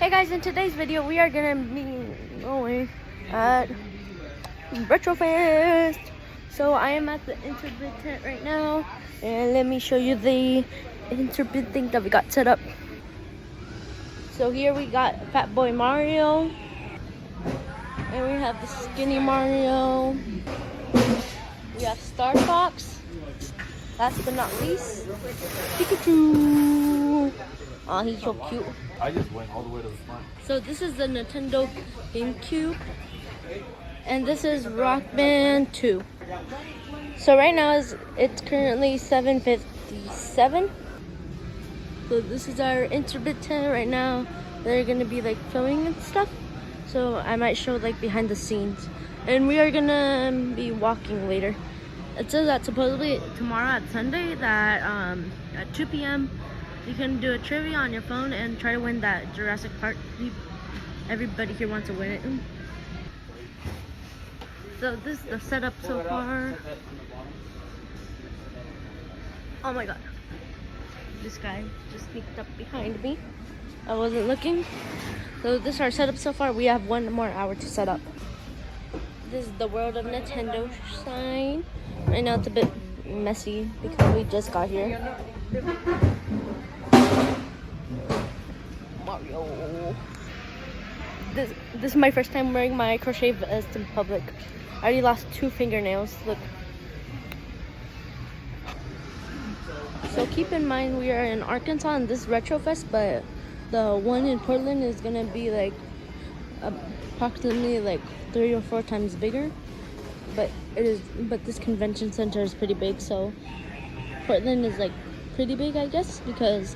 Hey guys, in today's video we are gonna be going at RetroFest. So I am at the Interbid tent right now, and let me show you the Interbid thing that we got set up. So here we got Fat Boy Mario, and we have the Skinny Mario. We have Star Fox. Last but not least, Pikachu. Oh, he's so cute. I just went all the way to the front. So this is the Nintendo GameCube, and this is Rock Band 2. So right now it's currently 7:57. So this is our Interbid tent right now. They're gonna be like filming and stuff. So I might show like behind the scenes, and we are gonna be walking later. It says that supposedly tomorrow at Sunday that at 2 p.m. you can do a trivia on your phone and try to win that Jurassic Park. Everybody here wants to win it. So this is the setup so far. Oh my god. This guy just sneaked up behind me. I wasn't looking. So this is our setup so far. We have 1 more hour to set up. This is the World of Nintendo sign. Right now it's a bit messy because we just got here. Mario. This is my first time wearing my crochet vest in public. I already lost 2 fingernails. Look. So keep in mind we are in Arkansas and this is RetroFest, but the one in Portland is gonna be like approximately like 3 or 4 times bigger. But this convention center is pretty big, so Portland is like pretty big, I guess, because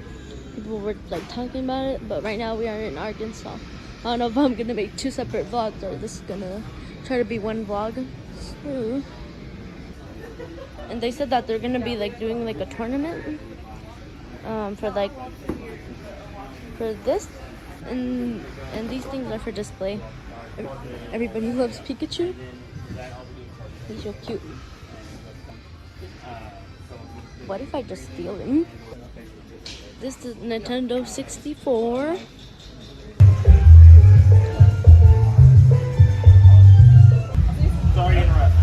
people were like talking about it. But right now we are in Arkansas. I don't know if I'm gonna make 2 separate vlogs or this is gonna try to be 1 vlog. So, and they said that they're gonna be like doing like a tournament for this, and these things are for display. Everybody loves Pikachu. He's so cute. What if I just steal him? This is Nintendo 64. Sorry to interrupt.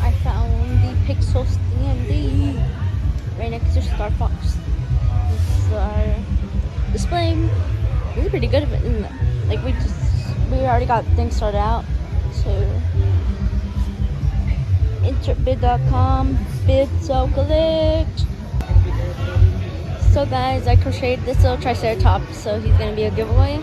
I found the Pixel Standee right next to Star Fox. This is our display. This is pretty good. And like we already got things started out. So interbid.com, bid so collect. So guys, I crocheted this little triceratops, so he's gonna be a giveaway.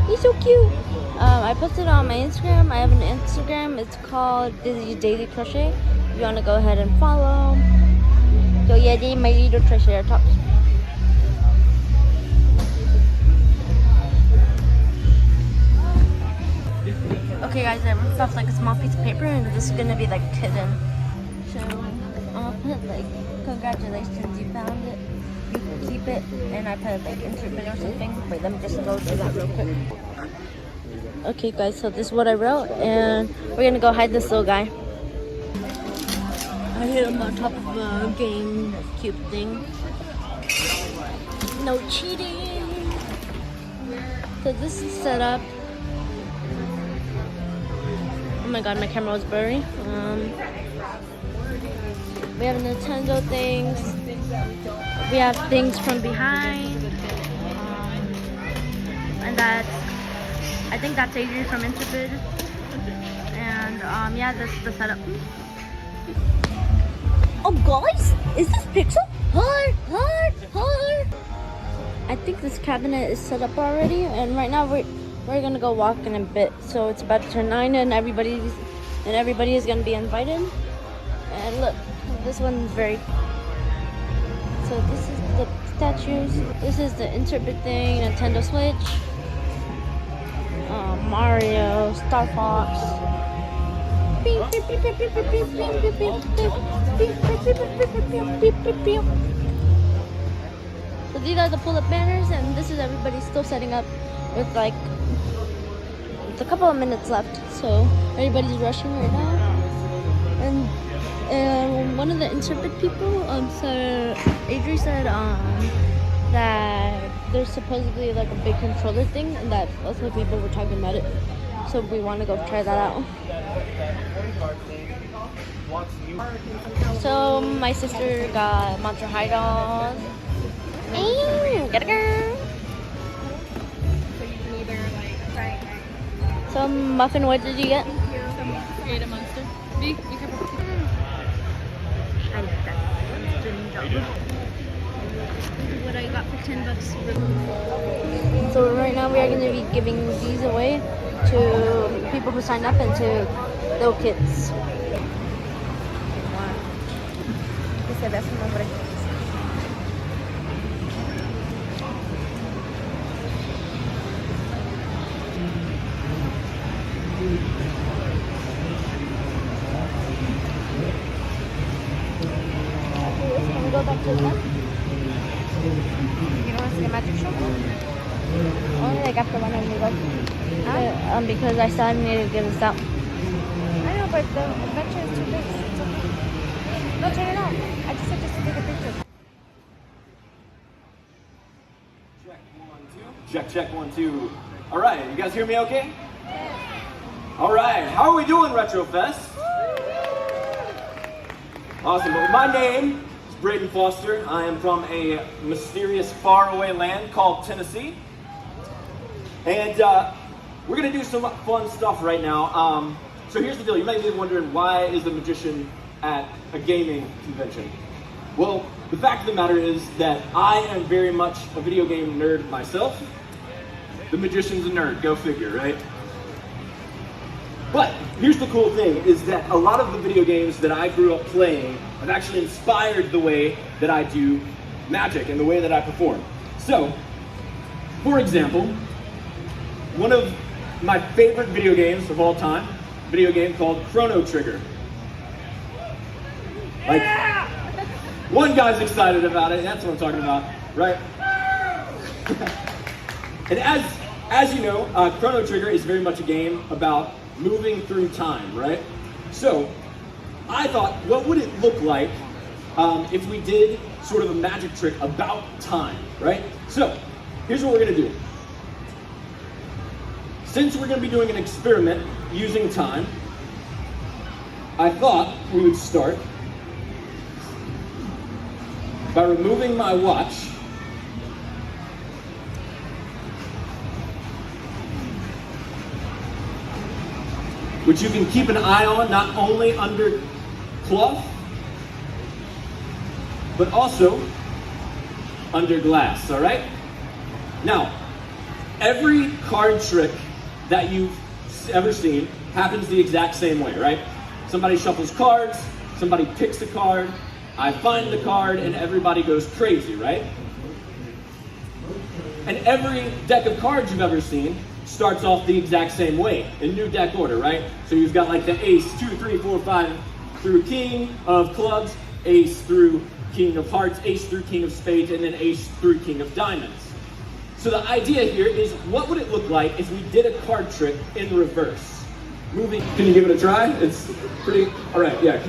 He's so cute. I posted it on my Instagram. I have an Instagram. It's called Dizzy's Daily Crochet. If you want to go ahead and follow. So yeah, they my little triceratops. Okay guys, I ripped off like a small piece of paper and this is gonna be like hidden. So I'm gonna put like, congratulations, you found it. You can keep it, and I put like Interbid or something. Wait, let me just go do that real quick. Okay guys, so this is what I wrote, and we're gonna go hide this little guy. I hid him on top of a game cube thing. No cheating. So this is set up. Oh my god, my camera was blurry. We have Nintendo things. We have things from behind. And I think that's Adrian from Interbid. And yeah, this is the setup. Oh guys, is this Pixel? Hi. I think this cabinet is set up already, and right now we're gonna go walk in a bit. So it's about to turn 9, and everybody is gonna be invited. And look, this one's very. So this is the statues. This is the Interbid thing, Nintendo Switch, Mario, Star Fox. So these are the pull-up banners, and this is everybody still setting up with like a couple of minutes left. so everybody's rushing right now. And one of the interpret people, Sir Adri said that there's supposedly like a big controller thing, and that also people were talking about it. So we want to go try that out. So my sister got Monster High Dolls. Get a girl. So Muffin, what did you get? Ate a monster. Be careful. I like that. What I got for $10. So right now we are going to be giving these away to people who signed up and to little kids. Que se vea su nombre. Can we go back to the left? You don't want to see a magic show? Only like after one and we go. Because I still need to give this out. I know, but the adventure is too big. It's okay. No, turn it on. I just said just to take a picture. Check, 1, 2. Check, 1, 2. All right, you guys hear me okay? All right, how are we doing, RetroFest? Awesome. Well, my name is Braden Foster. I am from a mysterious faraway land called Tennessee. And we're going to do some fun stuff right now. So here's the deal. You might be wondering, why is a magician at a gaming convention? Well, the fact of the matter is that I am very much a video game nerd myself. The magician's a nerd, go figure, right? But here's the cool thing, is that a lot of the video games that I grew up playing have actually inspired the way that I do magic and the way that I perform. So, for example, one of my favorite video games of all time, a video game called Chrono Trigger. Like, one guy's excited about it, that's what I'm talking about, right? And as you know, Chrono Trigger is very much a game about moving through time, right? So, I thought, what would it look like if we did sort of a magic trick about time, right? So, here's what we're gonna do. Since we're gonna be doing an experiment using time, I thought we would start by removing my watch which you can keep an eye on, not only under cloth, but also under glass, all right? Now, every card trick that you've ever seen happens the exact same way, right? Somebody shuffles cards, somebody picks a card, I find the card, and everybody goes crazy, right? And every deck of cards you've ever seen starts off the exact same way, in new deck order, right? So you've got like the ace, 2, 3, 4, 5 through king of clubs, ace through king of hearts, ace through king of spades, and then ace through king of diamonds. So the idea here is, what would it look like if we did a card trick in reverse? Moving, can you give it a try? It's pretty, all right, yeah,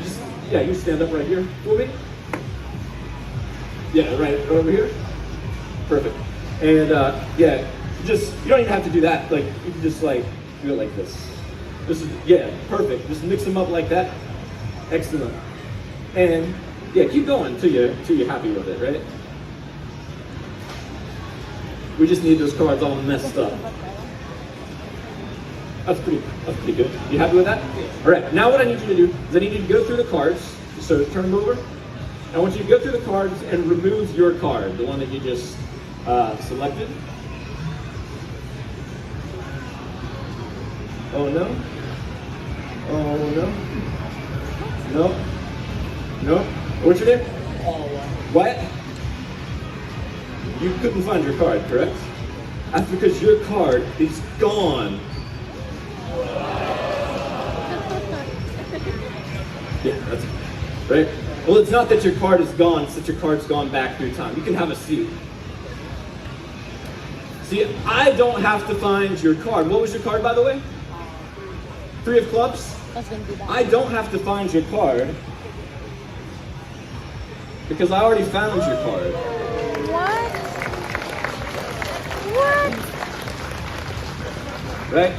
you stand up right here for me. Yeah, right over here. Perfect. And yeah, you don't even have to do that. Like, you can just like do it like this. This is, yeah, perfect. Just mix them up like that. Excellent. And yeah, keep going till you're happy with it, right? We just need those cards all messed up. That's pretty good. You happy with that? All right, now what I need you to do is I need you to go through the cards. So turn them over. I want you to go through the cards and remove your card, the one that you just selected. Oh no. Oh no. No. No. What's your name? What? You couldn't find your card, correct? That's because your card is gone. Yeah, that's right. Well, it's not that your card is gone, it's that your card's gone back through time. You can have a seat. See, I don't have to find your card. What was your card, by the way? 3 of clubs. That's gonna be bad. I don't have to find your card because I already found your card. What? What? Right?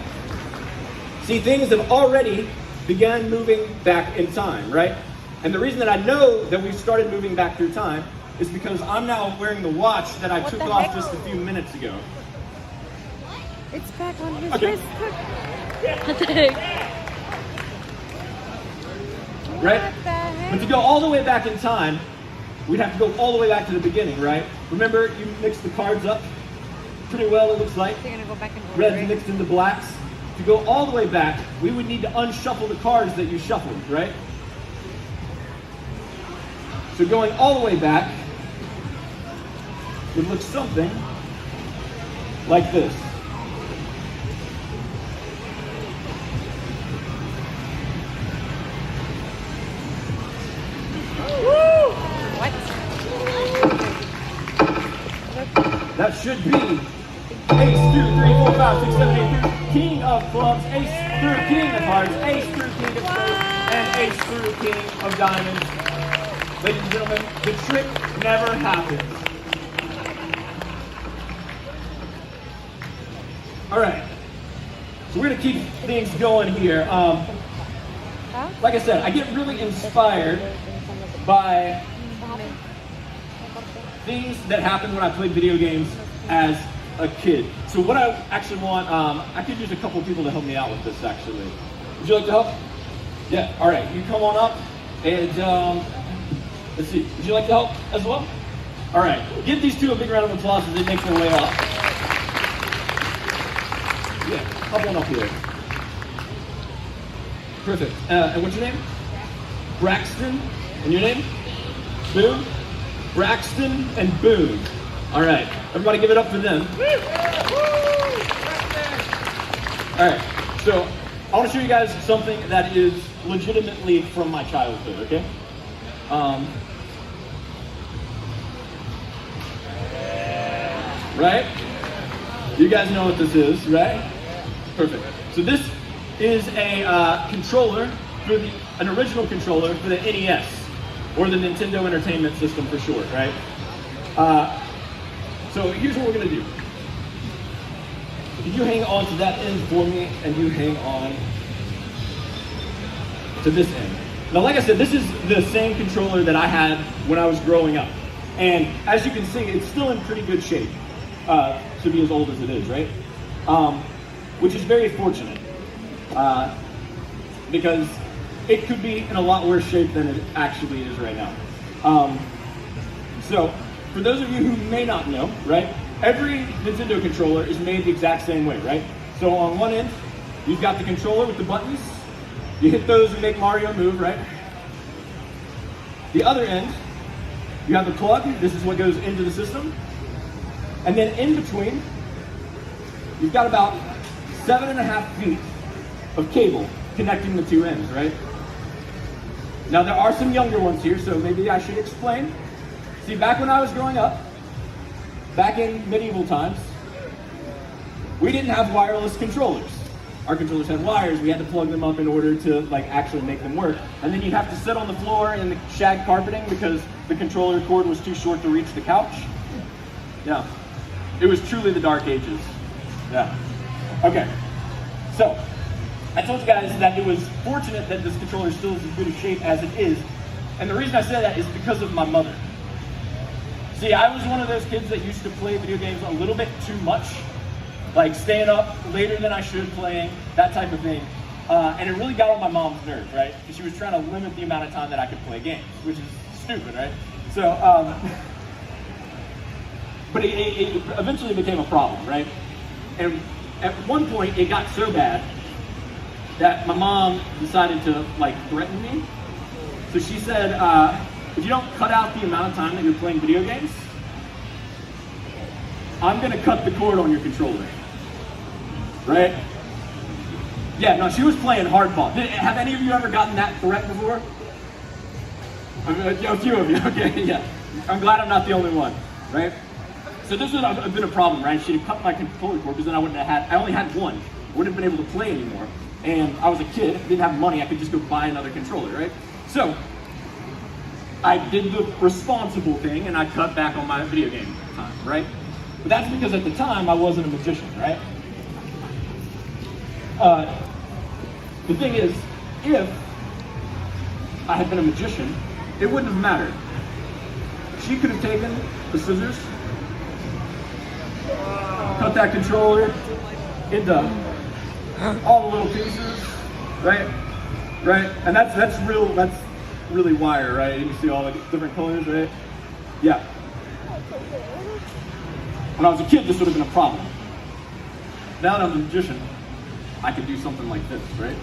See, things have already began moving back in time, right? And the reason that I know that we've started moving back through time is because I'm now wearing the watch that I What took the off heck? just a few minutes ago. It's back on his Okay. wrist. Look. What the heck? Right? What the heck? But to go all the way back in time, we'd have to go all the way back to the beginning, right? Remember, you mixed the cards up pretty well, it looks like. They're gonna go back and forth. Reds mixed into blacks. To go all the way back, we would need to unshuffle the cards that you shuffled, right? So going all the way back would look something like this. What? That should be ace through 3, 4, 5, 6, 7, 8 through king of clubs, ace through king of hearts, ace through king of spades, and ace through king of diamonds. Ladies and gentlemen, the trick never happens. All right, so we're gonna keep things going here. Like I said, I get really inspired by things that happened when I played video games as a kid. So what I actually want, I could use a couple of people to help me out with this actually. Would you like to help? Yeah, all right, you come on up and let's see, would you like to help as well? All right, give these two a big round of applause as they make their way up. Yeah, hop on up here. Perfect, and what's your name? Braxton, and your name? Boone? Braxton and Boone. All right, everybody give it up for them. All right, so I want to show you guys something that is legitimately from my childhood, okay? Right? You guys know what this is, right? Perfect. So this is a controller, for an original controller for the NES, or the Nintendo Entertainment System for short, right? So here's what we're gonna do. You hang on to that end for me, and you hang on to this end. Now, like I said, this is the same controller that I had when I was growing up. And as you can see, it's still in pretty good shape, to be as old as it is, right? Which is very fortunate, because it could be in a lot worse shape than it actually is right now. So, for those of you who may not know, right, every Nintendo controller is made the exact same way, right? So on one end, you've got the controller with the buttons. You hit those and make Mario move, right? The other end, you have the plug. This is what goes into the system. And then in between, you've got about 7.5 feet of cable connecting the two ends, right? Now there are some younger ones here, so maybe I should explain. See, back when I was growing up, back in medieval times, we didn't have wireless controllers. Our controllers had wires. We had to plug them up in order to actually make them work. And then you'd have to sit on the floor in the shag carpeting because the controller cord was too short to reach the couch. Yeah, it was truly the dark ages. Yeah. Okay, so I told you guys that it was fortunate that this controller still is as good a shape as it is. And the reason I say that is because of my mother. See, I was one of those kids that used to play video games a little bit too much, like staying up later than I should playing, that type of thing. And it really got on my mom's nerves, right? Because she was trying to limit the amount of time that I could play games, which is stupid, right? So, but it eventually became a problem, right? And at one point, it got so bad that my mom decided to threaten me. So she said, if you don't cut out the amount of time that you're playing video games, I'm gonna cut the cord on your controller. Right? Yeah, no, she was playing hardball. Have any of you ever gotten that threat before? A few of you, okay, yeah. I'm glad I'm not the only one, right? So this would have been a problem, right? She'd have cut my controller cord because then I only had one. Wouldn't have been able to play anymore. and I was a kid, didn't have money, I could just go buy another controller, right? So, I did the responsible thing and I cut back on my video game time, right? But that's because at the time I wasn't a magician, right? The thing is, if I had been a magician, it wouldn't have mattered. She could have taken the scissors, cut that controller into all the little pieces, right? Right? And that's really wire, right? You can see all the different colors, right? Yeah. When I was a kid, this would have been a problem. Now that I'm a magician, I could do something like this, right?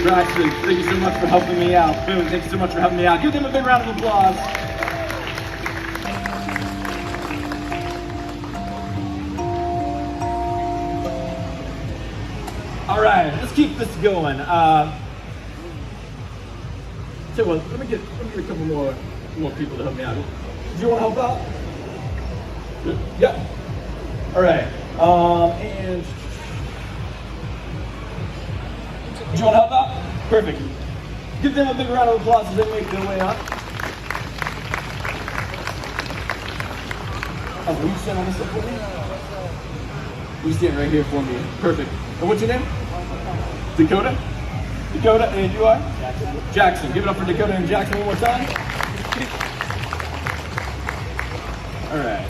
Braxton, thank you so much for helping me out. Boom, thank you so much for helping me out. Give them a big round of applause. All right, let's keep this going. So let me get a couple more people to help me out. Do you want to help out? Yeah. All right. And do you want to help out? Perfect. Give them a big round of applause as they make their way up. Oh, will you stand on this up for me? You stand right here for me. Perfect. And what's your name? Dakota? Dakota, and you are? Jackson. Jackson. Give it up for Dakota and Jackson one more time. All right.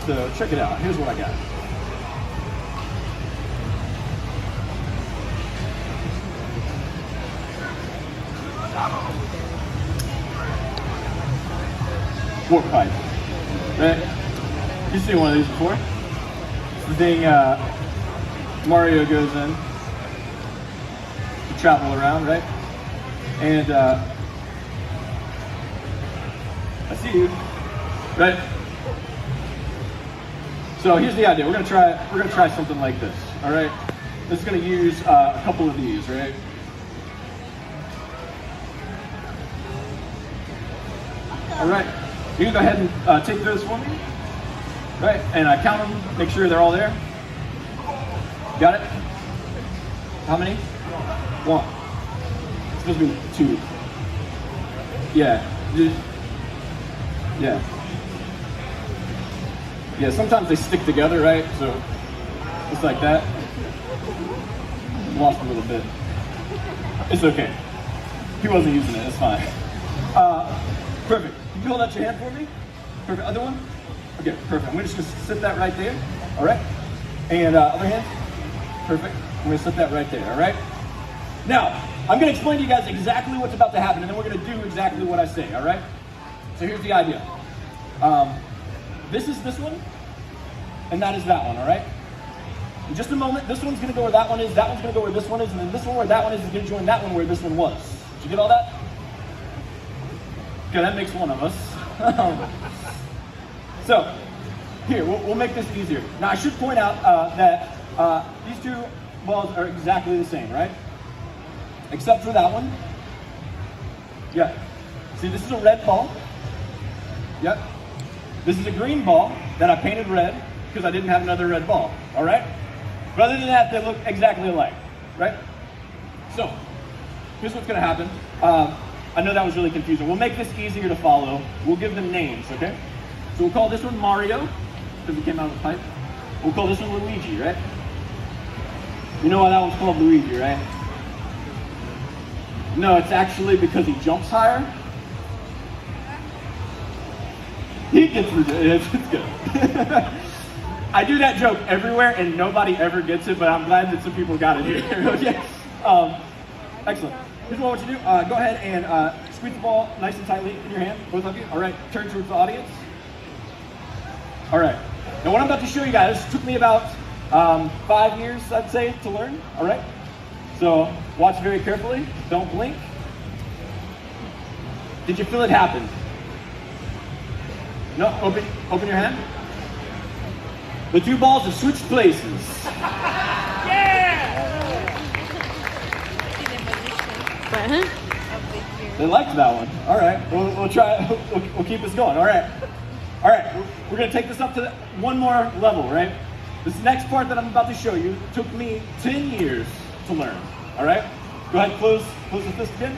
So check it out. Here's what I got. Warp pipe, right? You've seen one of these before. It's the thing Mario goes in to travel around, right? And I see you, right? So here's the idea. We're gonna try something like this. All right. This is gonna use a couple of these, right? All right. You can go ahead and take those for me, right? And I count them, make sure they're all there. Got it? How many? One. It's supposed to be two. Yeah. Yeah. Yeah, sometimes they stick together, right? So, just like that. Lost a little bit. It's okay. He wasn't using it, it's fine. Perfect. Can you hold out your hand for me? Perfect. Other one? Okay, perfect. I'm just gonna sit that right there. All right. And other hand? Perfect. I'm gonna set that right there, all right? Now, I'm gonna explain to you guys exactly what's about to happen, and then we're gonna do exactly what I say, all right? So here's the idea. This is this one, and that is that one, all right? In just a moment, this one's gonna go where that one is, that one's gonna go where this one is, and then this one where that one is gonna join that one where this one was. Did you get all that? Okay, that makes one of us. So, here, we'll make this easier. Now, I should point out that these two balls are exactly the same, right? Except for that one. Yeah. See, this is a red ball. Yep. This is a green ball that I painted red because I didn't have another red ball, all right? But other than that, they look exactly alike, right? So, here's what's gonna happen. I know that was really confusing. We'll make this easier to follow. We'll give them names, okay? So we'll call this one Mario, because it came out of the pipe. We'll call this one Luigi, right? You know why that one's called Luigi, right? No, it's actually because he jumps higher. He gets ridiculous. It's good. I do that joke everywhere and nobody ever gets it, but I'm glad that some people got it here. Okay. Excellent. Here's what I want you to do. Go ahead and squeeze the ball nice and tightly in your hand, both of you. All right, turn towards the audience. All right. Now what I'm about to show you guys took me about 5 years, I'd say, to learn. All right. So watch very carefully. Don't blink. Did you feel it happen? No? Open your hand. The two balls have switched places. They liked that one. All right, we'll try. We'll keep this going. All right. We're gonna take this up to one more level, right? This next part that I'm about to show you took me 10 years to learn. All right. Go ahead, close the fist again.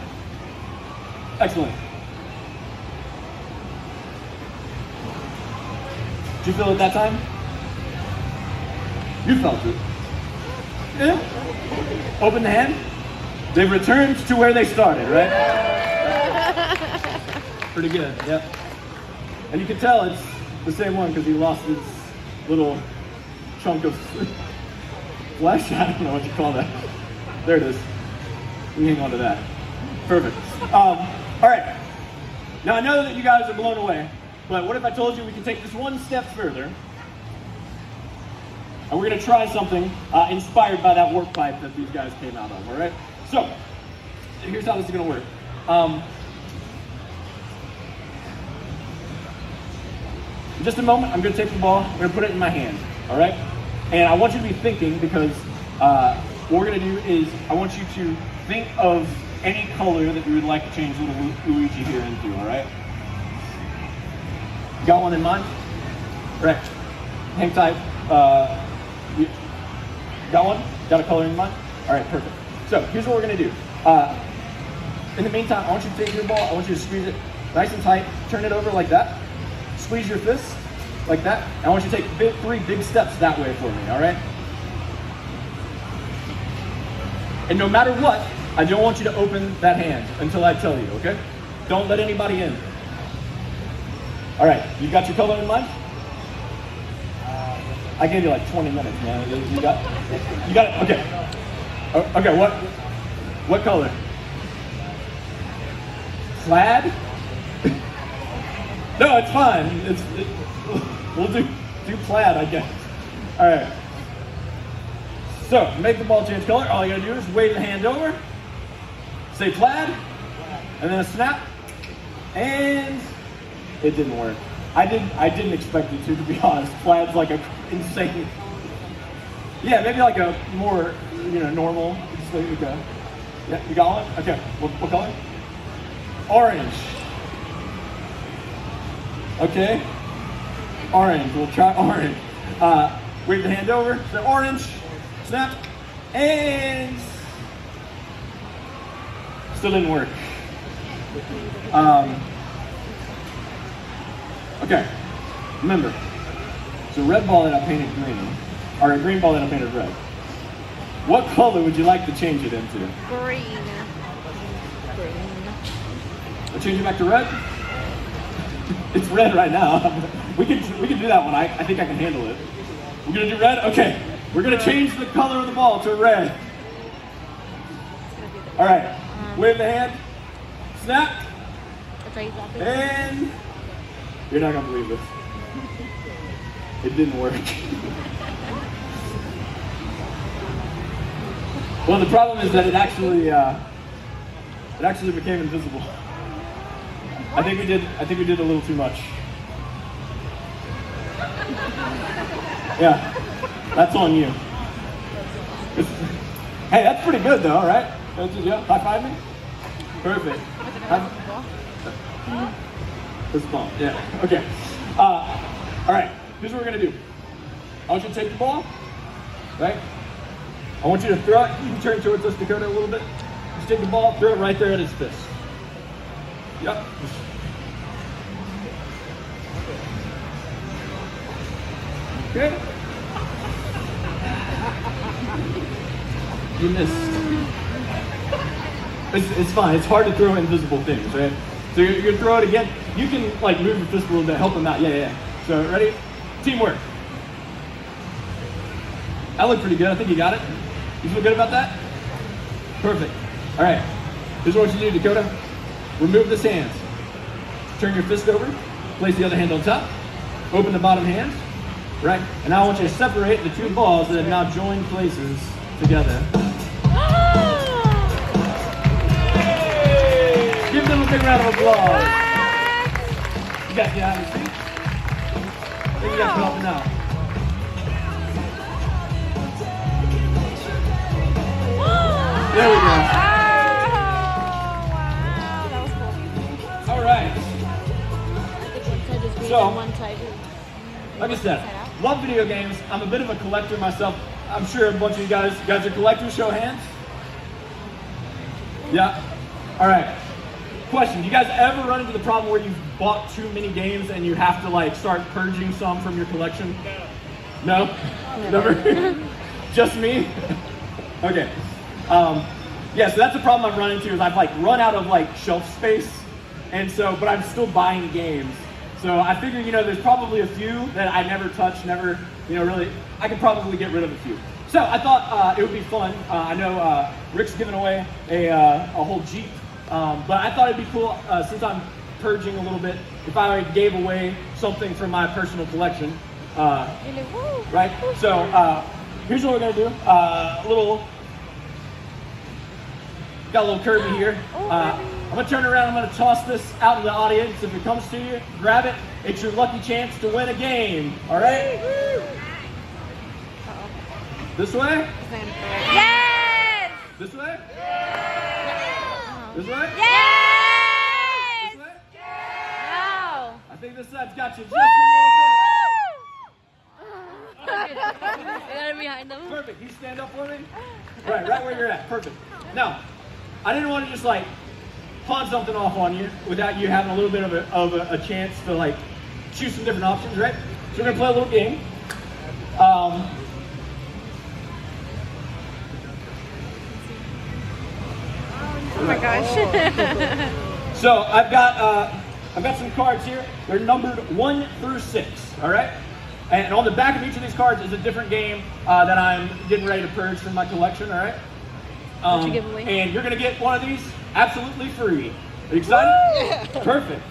Excellent. Did you feel it that time? You felt it. Yeah. Open the hand. They've returned to where they started, right? Pretty good, yep. And you can tell it's the same one because he lost his little chunk of flesh. I don't know what you call that. There it is. You hang on to that. Perfect. All right. Now I know that you guys are blown away, but what if I told you we can take this one step further? And we're going to try something inspired by that warp pipe that these guys came out of, all right? So, here's how this is going to work. In just a moment, I'm going to take the ball, I'm going to put it in my hand, all right? And I want you to be thinking because what we're going to do is I want you to think of any color that you would like to change little Luigi here into, all right? Got one in mind? Right. Hang tight. You got one? Got a color in mind? All right, perfect. So here's what we're gonna do. In the meantime, I want you to take your ball, I want you to squeeze it nice and tight, turn it over like that, squeeze your fist like that, and I want you to take 3 big steps that way for me, all right? And no matter what, I don't want you to open that hand until I tell you, okay? Don't let anybody in. All right, you got your color in mind? I gave you like 20 minutes, man. You got it? Okay. Okay, what color? Plaid? No, it's fine. We'll do plaid, I guess. All right. So, make the ball change color. All you gotta do is wave the hand over, say plaid, and then a snap, and it didn't work. I didn't expect it to be honest. Plaid's like a insane. Yeah, maybe like a more, normal. Just like, okay. Yeah, you got one? Okay. What color? Orange. Okay. Orange. We'll try orange. Wave the hand over. The orange. Snap. And still didn't work. Okay. Remember, it's a red ball that I painted green, or a green ball that I painted red. What color would you like to change it into? Green. I'll change it back to red? It's red right now. We can do that one. I think I can handle it. We're gonna do red? Okay. We're gonna change the color of the ball to red. All right. Wave the hand. Snap. And you're not gonna believe this. It didn't work. Well, the problem is that it actually became invisible. I think we did a little too much. Yeah, that's on you. Hey, that's pretty good though, right? High five me. Perfect. This ball, yeah. Okay. All right. Here's what we're gonna do. I want you to take the ball, right? I want you to throw it. You can turn towards us, Dakota, a little bit. Just take the ball, throw it right there at his fist. Yep. Okay. You missed. It's fine. It's hard to throw invisible things, right? So you're gonna throw it again. You can move your fist a little bit, help him out. Yeah. So ready? Teamwork. That looked pretty good. I think you got it. You feel good about that? Perfect. All right, here's what you do, Dakota. Remove this hand. Turn your fist over, place the other hand on top, open the bottom hand, right? And now I want you to separate the two balls that have now joined places together. Give them a big round of applause. You guys get out of your seat. Maybe you guys can help me now. There we go. Wow, that was cool. All right. So, one side. like I said, love video games. I'm a bit of a collector myself. I'm sure a bunch of you guys are collectors. Show hands. Yeah. All right. Question: do you guys ever run into the problem where you've bought too many games and you have to like start purging some from your collection? No. Never. Just me. Okay. Yeah, so that's the problem I'm running into is I've like run out of like shelf space, and so but I'm still buying games. So I figure there's probably a few that I never touch, never really. I could probably get rid of a few. So I thought it would be fun. I know Rick's giving away a whole Jeep, but I thought it'd be cool since I'm purging a little bit if I gave away something from my personal collection. Right. So here's what we're gonna do. Got a little Kirby here. I'm gonna turn around, I'm gonna toss this out to the audience. If it comes to you, grab it. It's your lucky chance to win a game. All right? This way? Yes! This way? This way? Yes! This way? No! I think this side's got you just a I got it behind them. little bit. Perfect. You stand up for me? Right where you're at. Perfect. Now, I didn't want to just like pawn something off on you without you having a little bit of a chance to like choose some different options, right? So we're gonna play a little game. Oh my gosh. So I've got some cards here. They're numbered 1 through 6. All right. And on the back of each of these cards is a different game that I'm getting ready to purge from my collection. All right. What'd you give away? And you're gonna get one of these absolutely free. Are you excited? Yeah. Perfect.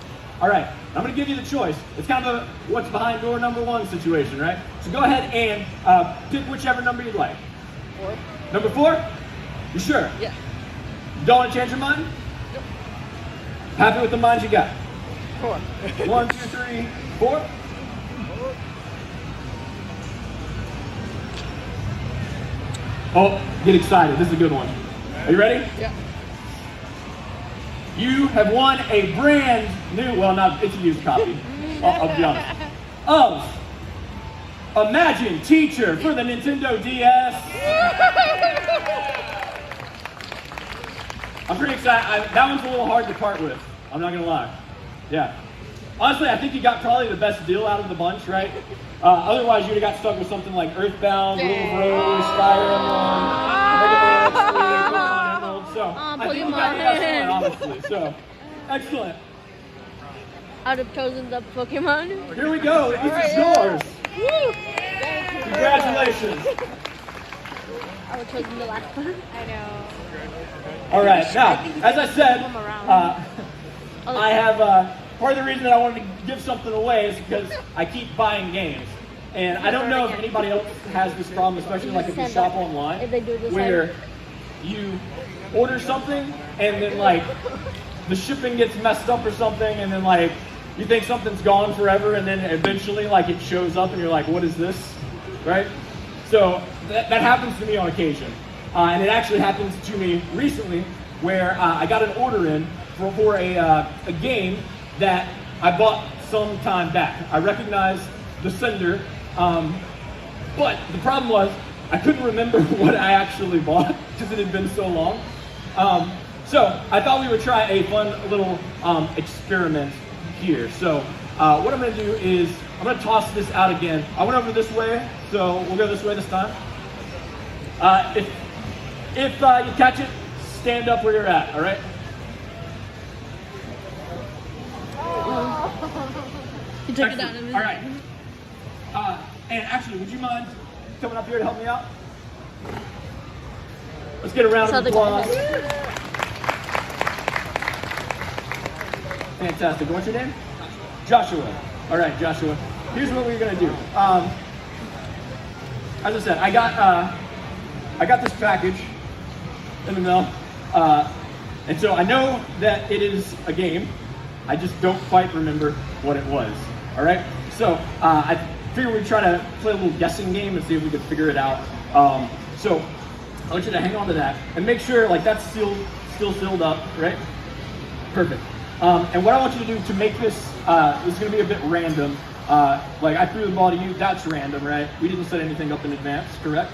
All right. I'm gonna give you the choice. It's kind of a what's behind door number 1 situation, right? So go ahead and pick whichever number you'd like. 4. Number 4? You sure? Yeah. Don't want to change your mind? Nope. Happy with the mind you got? 4. 1, 2, 3, 4. Oh, get excited. This is a good one. Are you ready? Yeah. You have won a brand new, well, not, it's a used copy, I'll be honest, of Imagine Teacher for the Nintendo DS. I'm pretty excited. That one's a little hard to part with. I'm not going to lie. Yeah. Honestly, I think you got probably the best deal out of the bunch, right? Otherwise, you would have got stuck with something like Earthbound, Little Rose, Skyrim, Mega Man 3, Pokemon Emerald. So I think you got the best one, honestly. So, excellent. I would have chosen the Pokemon. Here we go. This is yours. Woo! Congratulations. I would have chosen the last one. I know. All right. Now, as I said, I have part of the reason that I wanted to give something away is because I keep buying games. And I don't know if anybody else has this problem, especially like if you shop online, If they do this where you order something and then like the shipping gets messed up or something, and then like you think something's gone forever, and then eventually like it shows up and you're like, what is this, right? So that happens to me on occasion. And it actually happens to me recently where I got an order in for a game that I bought some time back. I recognized the sender, but the problem was I couldn't remember what I actually bought because it had been so long. So I thought we would try a fun little experiment here. So what I'm going to do is I'm going to toss this out again. I went over this way, so we'll go this way this time. If you catch it, stand up where you're at, all right? You took it out of his All right. And actually, would you mind coming up here to help me out? Let's get a round of applause. Fantastic. What's your name? Joshua. All right, Joshua. Here's what we're gonna do. As I said, I got this package in the mail, and so I know that it is a game. I just don't quite remember what it was. All right. So I figured we'd try to play a little guessing game and see if we could figure it out. So I want you to hang on to that and make sure like that's still sealed up, right? Perfect. And what I want you to do to make this is going to be a bit random. Like I threw the ball to you, that's random, right? We didn't set anything up in advance, correct?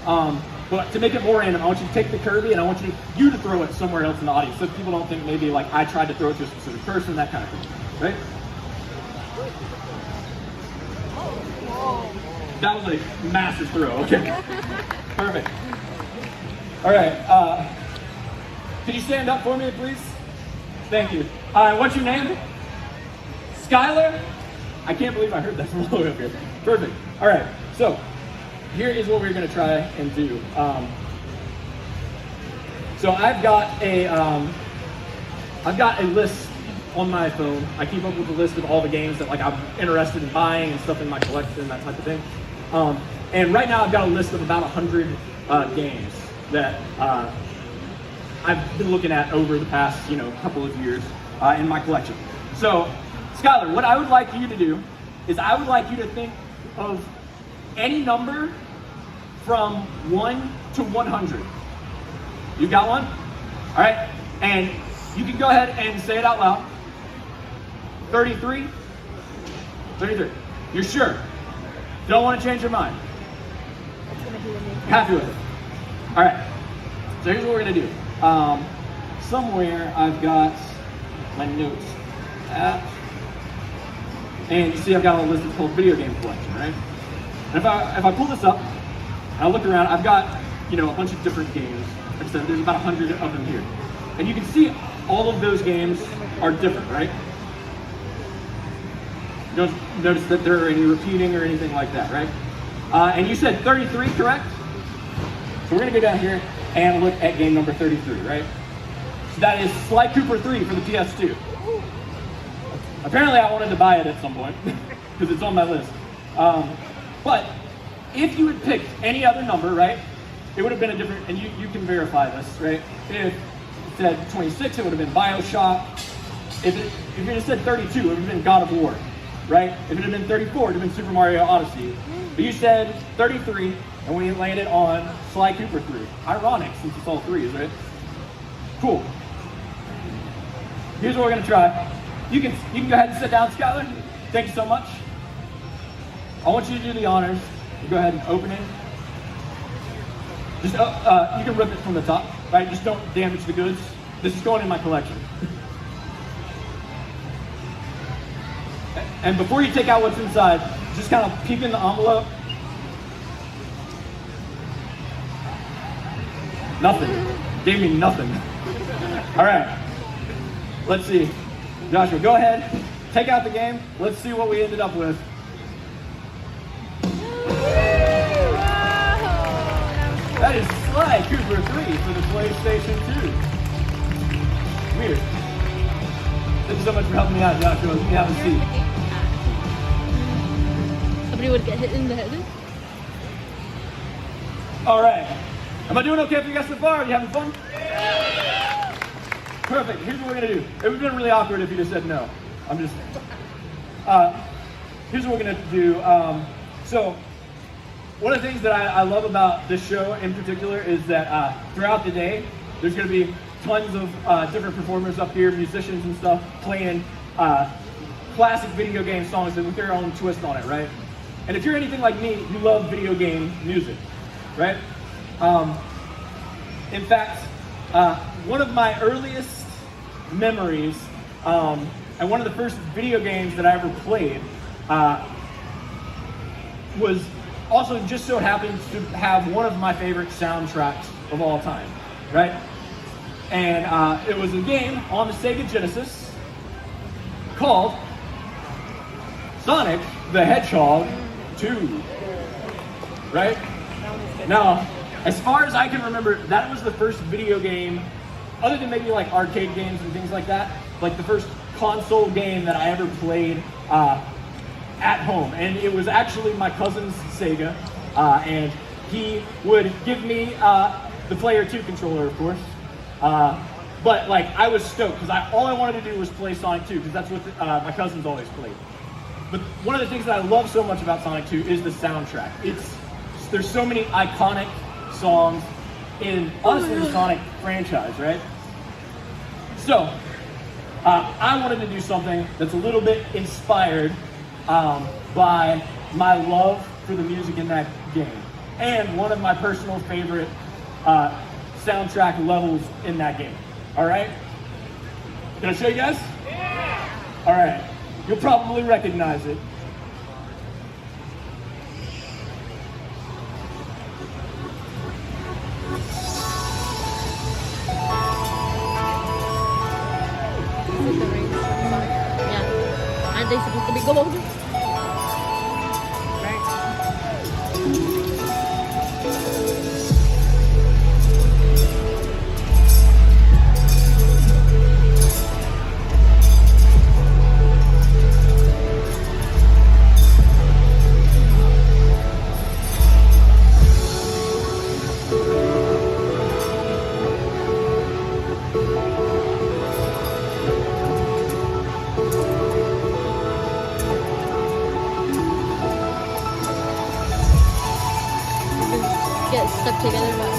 But to make it more random, I want you to take the Kirby and I want you to throw it somewhere else in the audience so people don't think maybe like I tried to throw it to a specific person, that kind of thing, right? That was a massive throw, okay. Perfect. All right, could you stand up for me, please? Thank you. What's your name? Skylar? I can't believe I heard that from all the way up here. Perfect. All right, so here is what we're gonna try and do. So I've got a list on my phone. I keep up with a list of all the games that like I'm interested in buying and stuff in my collection, that type of thing. And right now I've got a list of about 100 games that I've been looking at over the past, couple of years in my collection. So, Skylar, what I would like you to do is I would like you to think of any number from 1 to 100. You got one? All right, and you can go ahead and say it out loud. 33? 33. You're sure? Don't want to change your mind? Happy with it? All right, so here's what we're gonna do. Somewhere I've got my notes at, and you see I've got a list called video game collection, right? And if I pull this up and I look around, I've got a bunch of different games. Like I said, there's about 100 of them here, and you can see all of those games are different, right? You don't notice that there are any repeating or anything like that, right? And you said 33, correct? So we're gonna go down here and look at game number 33, right? So that is Sly Cooper 3 for the PS2. Apparently I wanted to buy it at some point because it's on my list. But if you had picked any other number, right, it would have been a different, and you can verify this, right? If it said 26, it would have been BioShock. If it had said 32, it would have been God of War, right? If it had been 34, it would have been Super Mario Odyssey. But you said 33, and we landed on Sly Cooper 3. Ironic, since it's all threes, right? Cool. Here's what we're gonna try. You can go ahead and sit down, Skylar. Thank you so much. I want you to do the honors. You go ahead and open it. Just you can rip it from the top, right? Just don't damage the goods. This is going in my collection. And before you take out what's inside, just kind of peek in the envelope. Nothing. Gave me nothing. All right. Let's see. Joshua, go ahead. Take out the game. Let's see what we ended up with. That is Sly Cooper 3 for the PlayStation 2. Weird. Thank you so much for helping me out, Joshua. Let me have a seat. Somebody would get hit in the head. All right. Am I doing okay for you guys so far? Are you having fun? Perfect. Here's what we're gonna do. It would have been really awkward if you just said no. Here's what we're gonna do. So one of the things that I love about this show in particular is that throughout the day, there's gonna be tons of different performers up here, musicians and stuff, playing classic video game songs with their own twist on it, right? And if you're anything like me, you love video game music, right? In fact, one of my earliest memories, and one of the first video games that I ever played, was also just so happens to have one of my favorite soundtracks of all time, right? And it was a game on the Sega Genesis called Sonic the Hedgehog 2, right? Now, as far as I can remember, that was the first video game, other than maybe like arcade games and things like that, like the first console game that I ever played at home, and it was actually my cousin's Sega, and he would give me the Player 2 controller, of course. But like, I was stoked because all I wanted to do was play Sonic 2 because that's what my cousins always played. But one of the things that I love so much about Sonic 2 is the soundtrack. There's so many iconic songs in honestly the Sonic franchise, right? So I wanted to do something that's a little bit inspired by my love for the music in that game and one of my personal favorite soundtrack levels in that game. All right? Can I show you guys? Yeah! All right. You'll probably recognize it. Yeah. Aren't they supposed to be gold? Get stuck together, but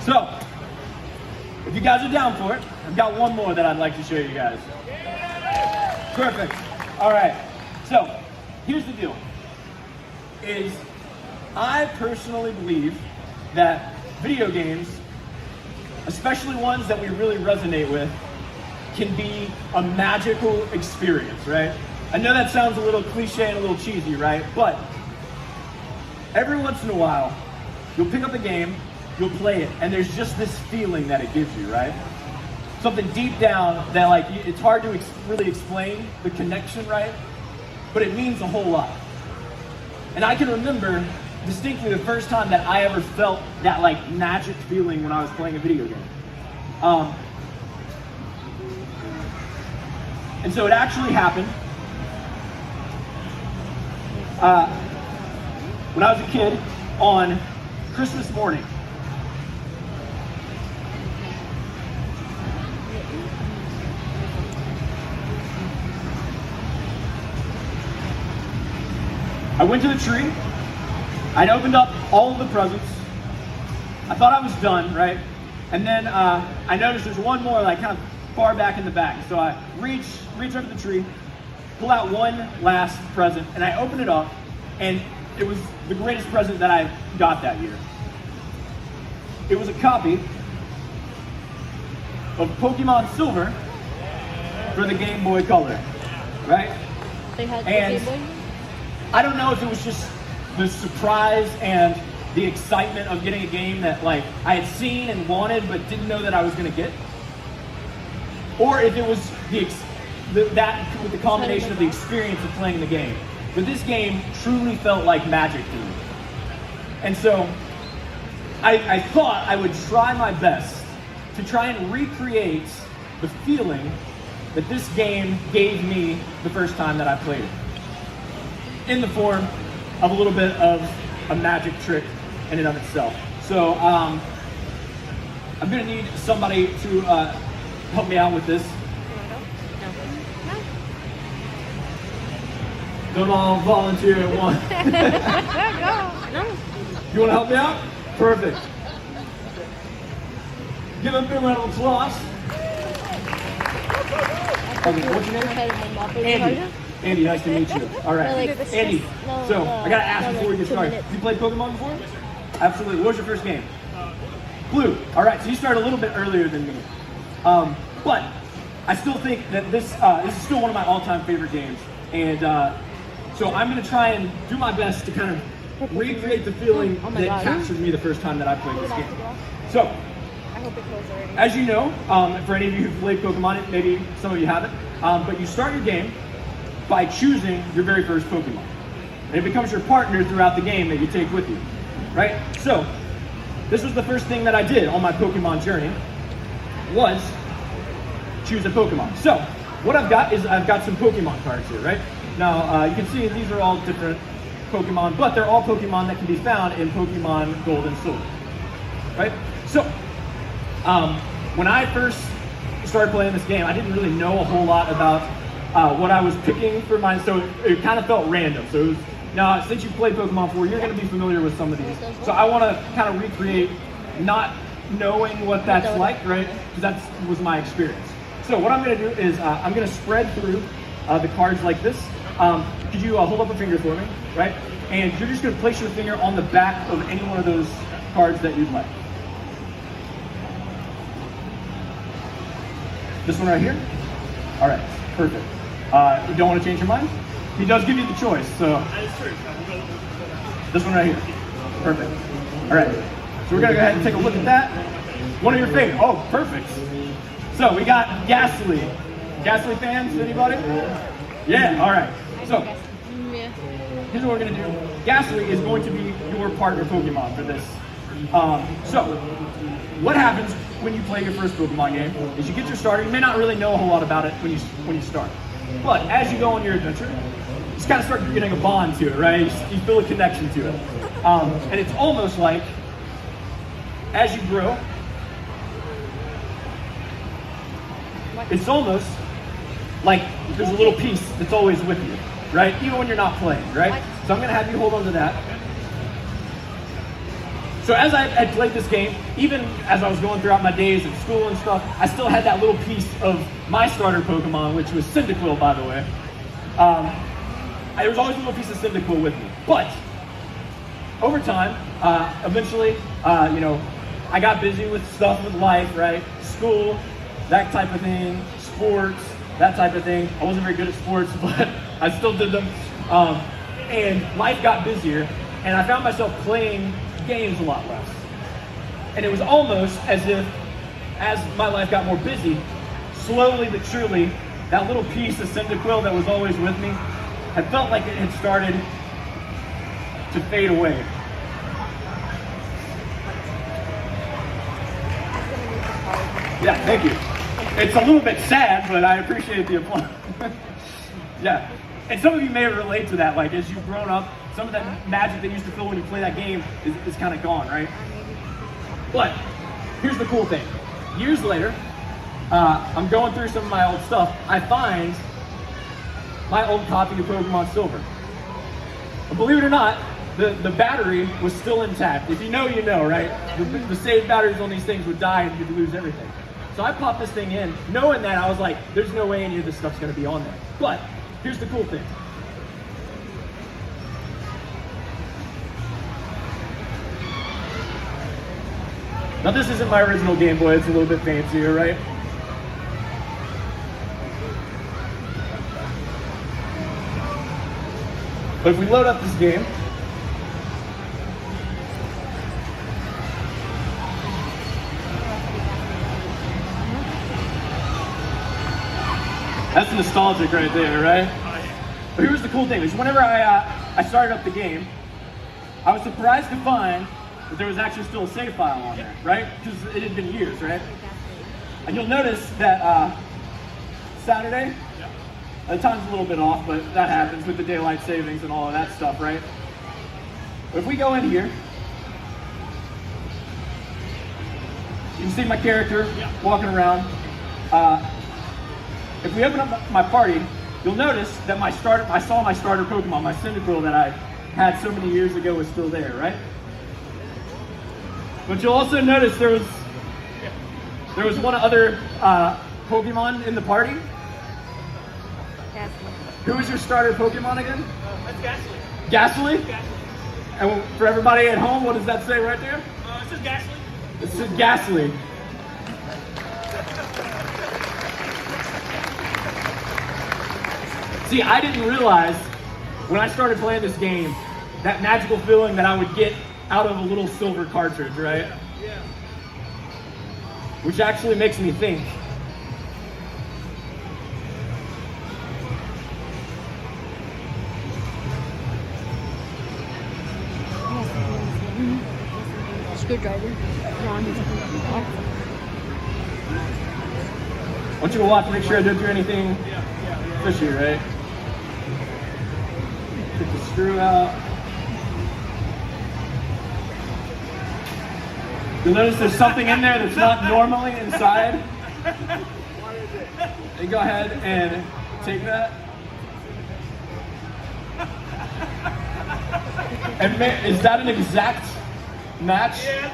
So, if you guys are down for it, I've got one more that I'd like to show you guys. Perfect. All right. So, here's the deal. I personally believe that video games, especially ones that we really resonate with, can be a magical experience, right? I know that sounds a little cliche and a little cheesy, right? But every once in a while, you'll pick up a game, you'll play it, and there's just this feeling that it gives you, right? Something deep down that, like, it's hard to really explain the connection, right? But it means a whole lot. And I can remember distinctly the first time that I ever felt that like magic feeling when I was playing a video game. And so it actually happened when I was a kid on Christmas morning. I went to the tree. I'd opened up all of the presents. I thought I was done, right? And then I noticed there's one more like kind of far back in the back. So I reach under the tree, pull out one last present, and I open it up, and it was the greatest present that I got that year. It was a copy of Pokemon Silver for the Game Boy Color, right? They had the And Game Boy? I don't know if it was just the surprise and the excitement of getting a game that like I had seen and wanted but didn't know that I was going to get, or if it was that with the combination of the experience of playing the game. But this game truly felt like magic to me, and so I thought I would try my best to try and recreate the feeling that this game gave me the first time that I played it, in the form of a little bit of a magic trick in and of itself. So I'm gonna need somebody to help me out with this. Don't all volunteer at once. No. You wanna help me out? Perfect. Give a big round of applause. Okay, what's your name? Andy. Andy, nice to meet you. All right, like, Andy. no, So I gotta ask before we get 2 started. minutes. You played Pokemon before? Absolutely. What was your first game? Blue. All right, so you started a little bit earlier than me, but I still think that this is still one of my all-time favorite games, and so I'm gonna try and do my best to kind of recreate the feeling Oh my that God. captured me the first time that I played this game. So, I hope it closed already. as you know, for any of you who've played Pokemon, maybe some of you haven't, but you start your game by choosing your very first Pokemon. And it becomes your partner throughout the game that you take with you, right? So, this was the first thing that I did on my Pokemon journey, was choose a Pokemon. So, what I've got is I've got some Pokemon cards here, right? Now, you can see these are all different Pokemon, but they're all Pokemon that can be found in Pokemon Gold and Silver, right? So, when I first started playing this game, I didn't really know a whole lot about what I was picking for mine, so it kind of felt random. So it was, now, since you've played Pokemon before, you're going to be familiar with some of these. So I want to kind of recreate not knowing what that's like, right? Because that was my experience. So what I'm going to do is I'm going to spread through the cards like this. Could you hold up a finger for me, right? And you're just going to place your finger on the back of any one of those cards that you'd like. This one right here? All right, perfect. You don't want to change your mind? He does give you the choice, so. This one right here. Perfect. All right, so we're gonna go ahead and take a look at that. One of your favorites. Oh, perfect. So we got Ghastly. Ghastly fans, anybody? Yeah, all right. So Yeah. here's what we're gonna do. Ghastly is going to be your partner Pokemon for this. So what happens when you play your first Pokemon game is you get your starter. You may not really know a whole lot about it when you start, but as you go on your adventure, you just kind of start getting a bond to it, right? You feel a connection to it, and it's almost like as you grow, it's almost like there's a little piece that's always with you, right? Even when you're not playing, right? So I'm gonna have you hold on to that. So as I had played this game, even as I was going throughout my days at school and stuff, I still had that little piece of my starter Pokemon, which was Cyndaquil, by the way. There was always a little piece of Cyndaquil with me. But over time, eventually, I got busy with stuff with life, right? School, that type of thing, sports, that type of thing. I wasn't very good at sports, but I still did them. And life got busier, and I found myself playing games a lot less. And it was almost as if, as my life got more busy, slowly but surely, that little piece of Cyndaquil that was always with me, I felt like it had started to fade away. Yeah, thank you. It's a little bit sad, but I appreciate the applause. Yeah. And some of you may relate to that. Like, as you've grown up, some of that magic that used to feel when you play that game is kind of gone, right? But here's the cool thing. Years later, I'm going through some of my old stuff. I find my old copy of Pokemon Silver. And believe it or not, the battery was still intact. If you know, you know, right? The saved batteries on these things would die and you'd lose everything. So I popped this thing in, knowing that I was like, there's no way any of this stuff's gonna be on there. But here's the cool thing. Now this isn't my original Game Boy, it's a little bit fancier, right? But if we load up this game, that's nostalgic right there, right? But here's the cool thing, is whenever I started up the game, I was surprised to find that there was actually still a save file on there, right? Because it had been years, right? And you'll notice that Saturday, the time's a little bit off, but that happens with the daylight savings and all of that stuff, right? But if we go in here, you can see my character walking around. If we open up my party, you'll notice that I saw my starter Pokemon, my Cyndaquil that I had so many years ago was still there, right? But you'll also notice there was one other Pokemon in the party. Who was your starter Pokemon again? That's Ghastly. Ghastly? Ghastly. And for everybody at home, what does that say right there? It says Ghastly. It says Ghastly. See, I didn't realize when I started playing this game, that magical feeling that I would get out of a little silver cartridge, right? Yeah. Which actually makes me think. Screwdriver. I want you to watch, make sure I don't do anything fishy, right? Take the screw out. You'll notice there's something in there that's not normally inside. You go ahead and take that. And is that an exact match? Yeah,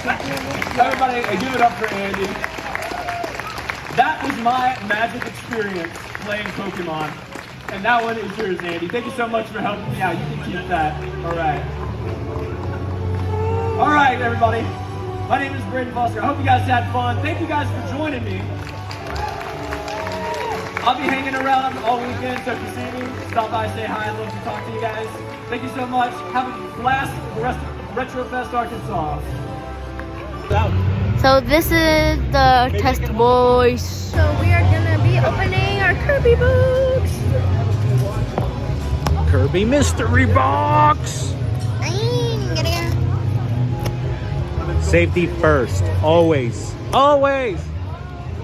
that's pretty wonderful. Everybody, give it up for Andy. That was my magic experience playing Pokemon. And that one is yours, Andy. Thank you so much for helping me out. You can keep that. All right. All right, everybody. My name is Braden Foster. I hope you guys had fun. Thank you guys for joining me. I'll be hanging around all weekend, so if you see me, stop by, say hi. I'd love to talk to you guys. Thank you so much. Have a blast the rest of RetroFest Arkansas. So this is the test, boys. So we are gonna be opening our Kirby books. Kirby Mystery Box! Safety first, always. Always!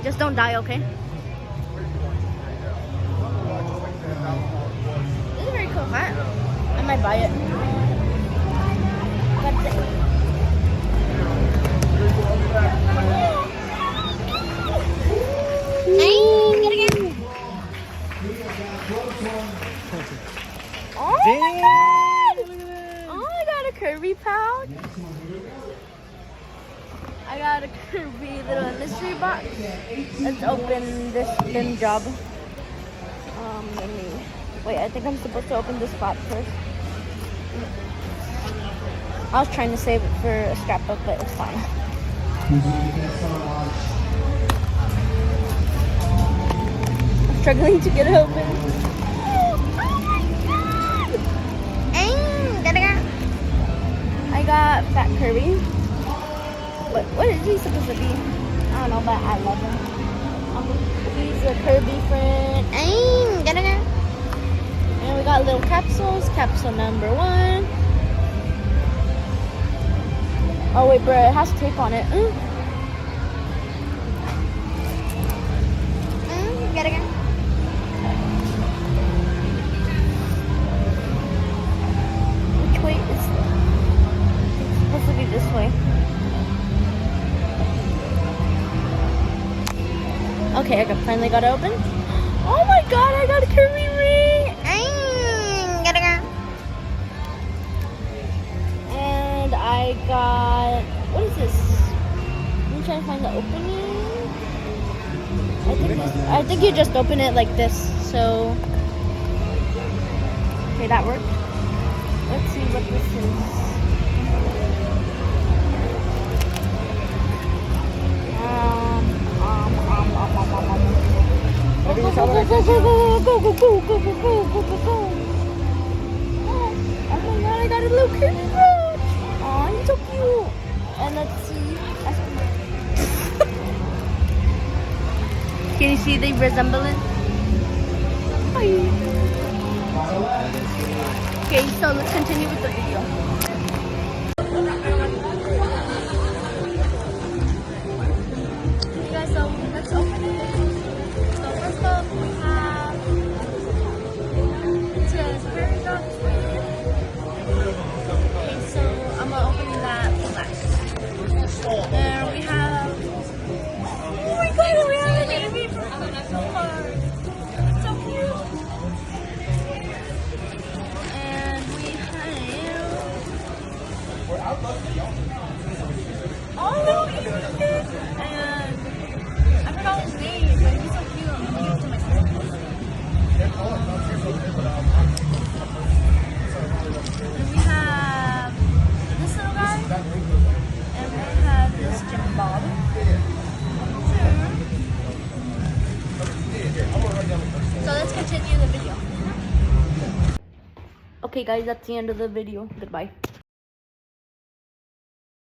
Just don't die, okay? This is very cool hat. I might buy it. That's it. Oh my god! Oh, I got a Kirby pouch. I got a Kirby little mystery box. Let's open this bin job. Let me wait. I think I'm supposed to open this flap first. I was trying to save it for a scrapbook, but it's fine. I'm struggling to get it open. I got Fat Kirby. What is he supposed to be? I don't know, but I love him. He's a Kirby friend. And we got little capsules. Capsule number 1. Oh wait, bro, it has tape on it. Get again. Which way is it's supposed to be this way. Okay, I finally got it open. Oh my god, I got a curvy ring! Get again. And I got, what is this? I'm trying to find the opening. I think you just open it like this. So, okay, that worked. Let's see what this is. Go, go, go, go, go, go, go, go, go, go, go, go, go. Oh my god, I got a little curvy roach. Aw, he's so cute. And let's see. Can you see the resemblance? Hi. Okay, so let's continue with the video. Okay guys, so let's open it. So first up we have, it says Fairy Dog Squid. Okay, so I'm gonna open that last. There we have, oh my god, we have an Amy card. So cute. And we have, oh, and I forgot his name, but he's so cute. I'm gonna give it to my sister. And we have this little guy, and we have this Jim Bob. So let's continue the video. Okay guys, that's the end of the video. Goodbye.